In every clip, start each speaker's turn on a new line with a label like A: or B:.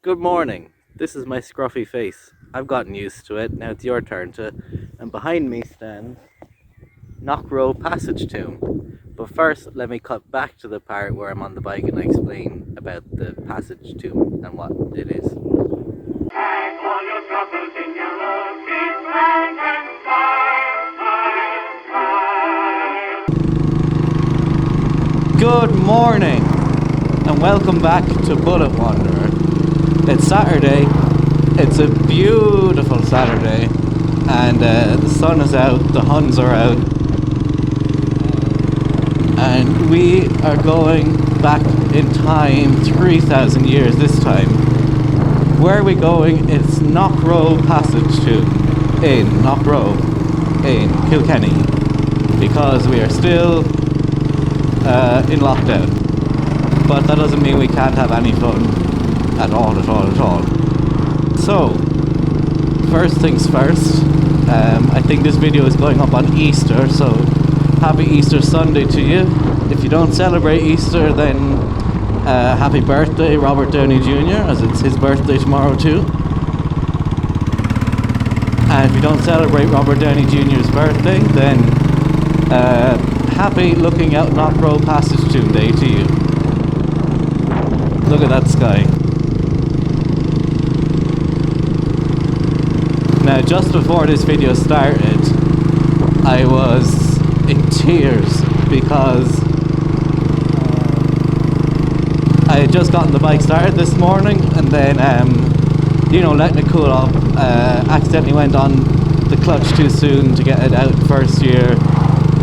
A: Good morning. This is my scruffy face. I've gotten used to it. Now it's your turn to. And behind me stands Knockroe Passage Tomb. But first, let me cut back to the part where I'm on the bike and I explain about the Passage Tomb and what it is.
B: Pack all your troubles in your own big bag and smile.
A: Good morning, and welcome back to Bullet Wanderer. It's Saturday. It's a beautiful Saturday, and the sun is out, the Huns are out, and we are going back in time 3,000 years this time. Where are we going? It's Knockroe Passage Tomb in Knockroe in Kilkenny, because we are still in lockdown. But that doesn't mean we can't have any fun at all. So, first things first, I think this video is going up on Easter, so happy Easter Sunday to you. If you don't celebrate Easter, then happy birthday Robert Downey Jr., as it's his birthday tomorrow too. And if you don't celebrate Robert Downey Jr.'s birthday, then happy looking out Knockroe Passage Tomb Day to you. Look at that sky. Now, just before this video started, I was in tears because I had just gotten the bike started this morning, and then, letting it cool up, accidentally went on the clutch too soon to get it out first gear,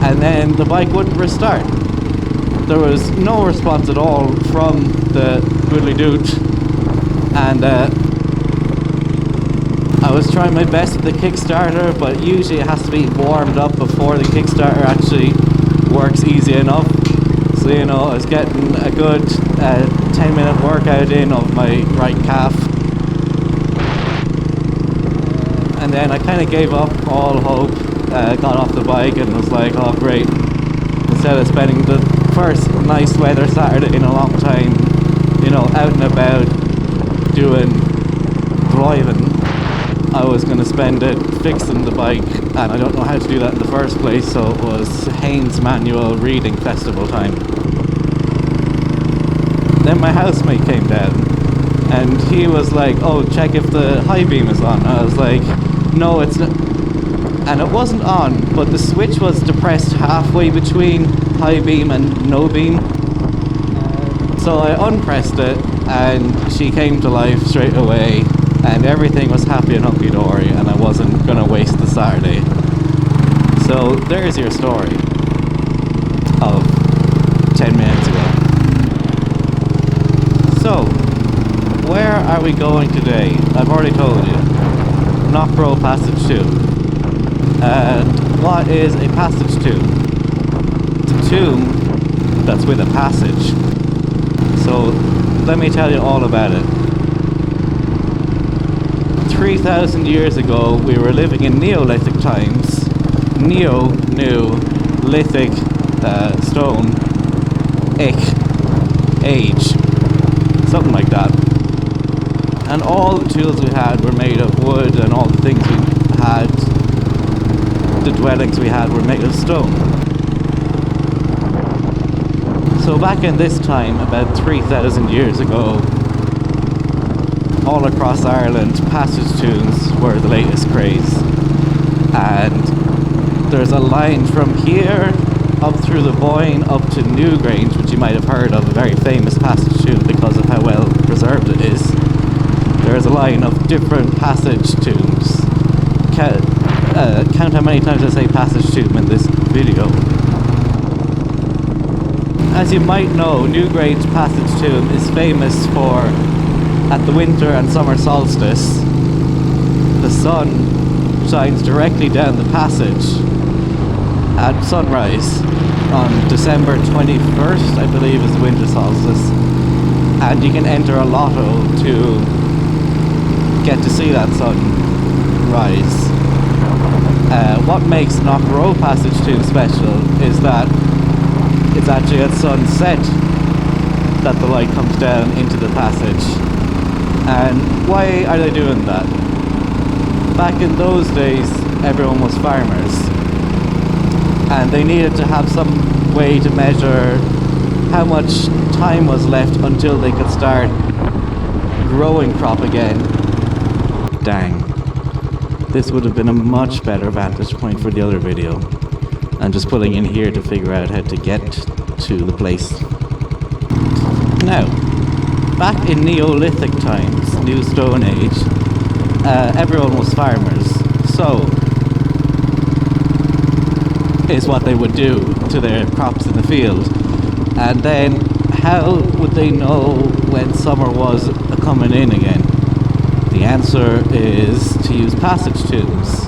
A: and then the bike wouldn't restart. There was no response at all from the Woodley Doot, and I was trying my best with the Kickstarter, but usually it has to be warmed up before the Kickstarter actually works easy enough. So, I was getting a good 10-minute workout in of my right calf. And then I kind of gave up all hope, got off the bike and was like, oh great. Instead of spending the first nice weather Saturday in a long time, out and about, driving, I was going to spend it fixing the bike, and I don't know how to do that in the first place, so it was Haynes Manual Reading Festival time. Then my housemate came down, and he was like, oh, check if the high beam is on. I was like, no, it's not. And it wasn't on, but the switch was depressed halfway between high beam and no beam. So I unpressed it, and she came to life straight away, and everything was happy and hunky-dory, and I wasn't going to waste the Saturday. So there's your story of 10 minutes ago. So, where are we going today? I've already told you. Knockroe Passage Tomb. And what is a passage tomb? It's a tomb that's with a passage. So let me tell you all about it. 3,000 years ago, we were living in Neolithic times. Neo, new, lithic, stone, age, something like that. And all the tools we had were made of wood, and all the things we had, the dwellings we had, were made of stone. So back in this time, about 3,000 years ago, all across Ireland, passage tombs were the latest craze. And there's a line from here up through the Boyne up to Newgrange, which you might have heard of, a very famous passage tomb because of how well preserved it is. There's a line of different passage tombs. Count how many times I say passage tomb in this video. As you might know, Newgrange Passage Tomb is famous for, at the winter and summer solstice, the sun shines directly down the passage at sunrise on December 21st, I believe is the winter solstice, and you can enter a lotto to get to see that sun rise. What makes Knockroe Passage Tomb special is that it's actually at sunset that the light comes down into the passage. And why are they doing that? Back in those days, everyone was farmers, and they needed to have some way to measure how much time was left until they could start growing crop again. Dang. This would have been a much better vantage point for the other video. I'm just pulling in here to figure out how to get to the place. Now, back in Neolithic times, New Stone Age, everyone was farmers. So, is what they would do to their crops in the field. And then, how would they know when summer was coming in again? The answer is to use passage tombs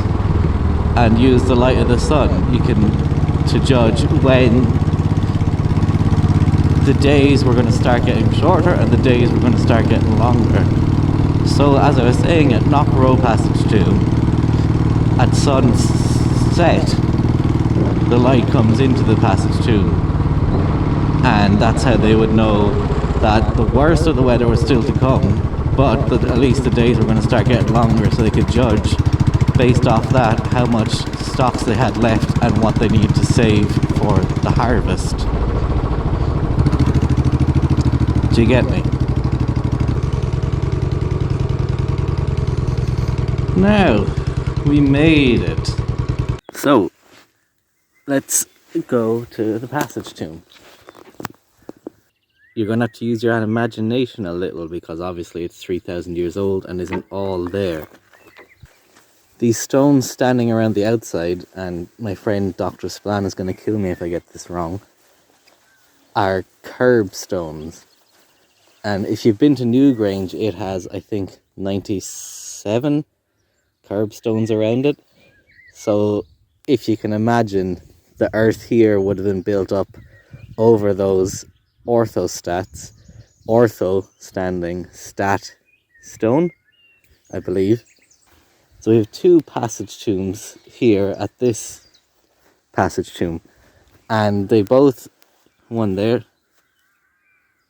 A: and use the light of the sun. You can to judge when the days were going to start getting shorter and the days were going to start getting longer. So as I was saying, at Knockroe Passage Tomb, at sunset, the light comes into the passage tomb, and that's how they would know that the worst of the weather was still to come, but that at least the days were going to start getting longer, so they could judge based off that how much stocks they had left and what they need to save for the harvest. Do you get me? Now, we made it. So, let's go to the passage tomb. You're going to have to use your imagination a little, because obviously it's 3,000 years old and isn't all there. These stones standing around the outside, and my friend Dr. Splan is going to kill me if I get this wrong, are curb stones. And if you've been to Newgrange, it has, I think, 97 curb stones around it. So if you can imagine, the earth here would have been built up over those orthostats, ortho standing, stat stone, I believe. So we have two passage tombs here at this passage tomb, and they both, one there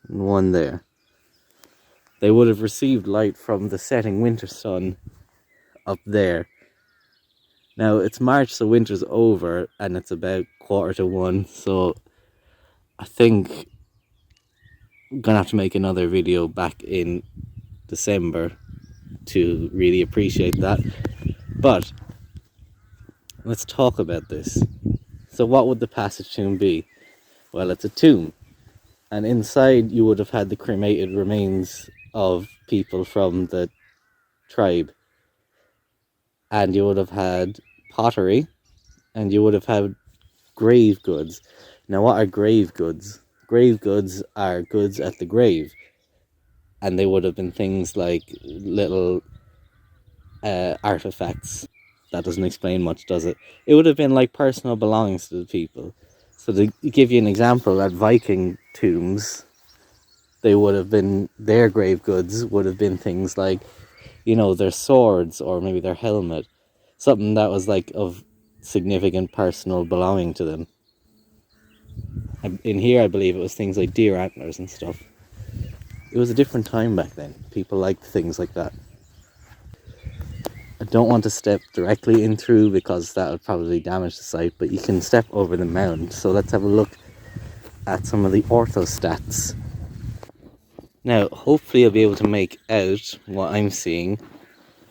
A: and one there, they would have received light from the setting winter sun up there. Now it's March, so winter's over and it's about 1:45, so I think I'm gonna have to make another video back in December to really appreciate that. But let's talk about this. So what would the passage tomb be? Well, it's a tomb, and inside you would have had the cremated remains of people from the tribe, and you would have had pottery, and you would have had grave goods. Now, what are grave goods? Grave goods are goods at the grave, and they would have been things like little artifacts. That doesn't explain much, does it? It would have been like personal belongings to the people. So to give you an example, at Viking tombs, they would have been, their grave goods would have been things like, you know, their swords, or maybe their helmet, something that was like of significant personal belonging to them. In here, I believe it was things like deer antlers and stuff. It was a different time back then. People liked things like that. I don't want to step directly in through, because that would probably damage the site, but you can step over the mound. So let's have a look at some of the orthostats. Now, hopefully you'll be able to make out what I'm seeing,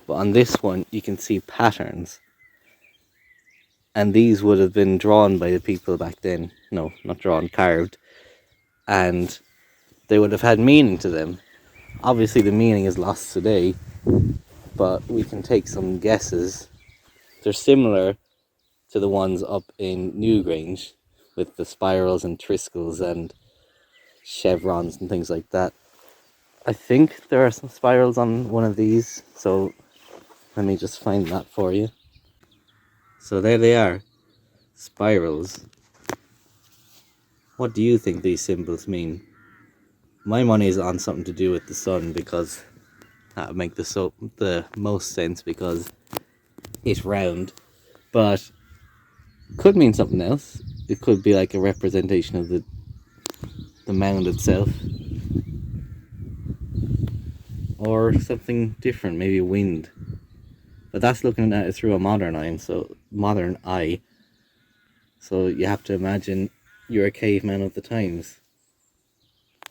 A: but on this one you can see patterns. And these would have been drawn by the people back then. No, not drawn, carved. And they would have had meaning to them. Obviously the meaning is lost today, but we can take some guesses. They're similar to the ones up in Newgrange, with the spirals and triscles and chevrons and things like that. I think there are some spirals on one of these, so let me just find that for you. So there they are, spirals. What do you think these symbols mean? My money is on something to do with the sun, because that would make the most sense, because it's round. But could mean something else. It could be like a representation of the mound itself. or something different, maybe wind. But that's looking at it through a modern eye. So you have to imagine you're a caveman of the times.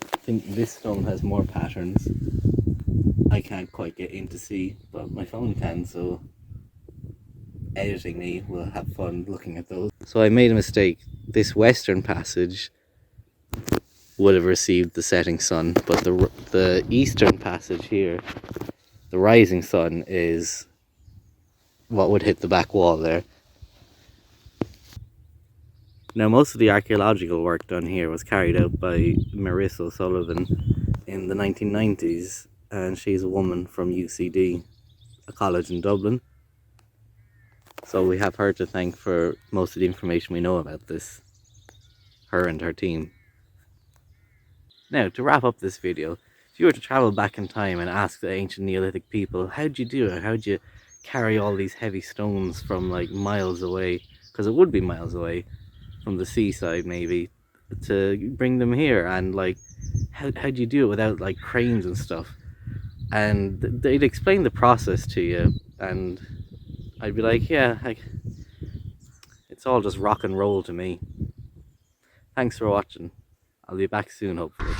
A: I think this stone has more patterns. I can't quite get in to see, but my phone can, so editing me will have fun looking at those. So I made a mistake. This western passage would have received the setting sun, but the eastern passage here, the rising sun, is what would hit the back wall there. Now, most of the archaeological work done here was carried out by Maris O'Sullivan in the 1990s, and she's a woman from UCD, a college in Dublin. So we have her to thank for most of the information we know about this, her and her team. Now, to wrap up this video, if you were to travel back in time and ask the ancient Neolithic people, how'd you do it? How'd you carry all these heavy stones from like miles away, because it would be miles away, from the seaside maybe, to bring them here, and like how'd you do it without like cranes and stuff? And they'd explain the process to you, and I'd be like, yeah, it's all just rock and roll to me. Thanks for watching. I'll be back soon, hopefully.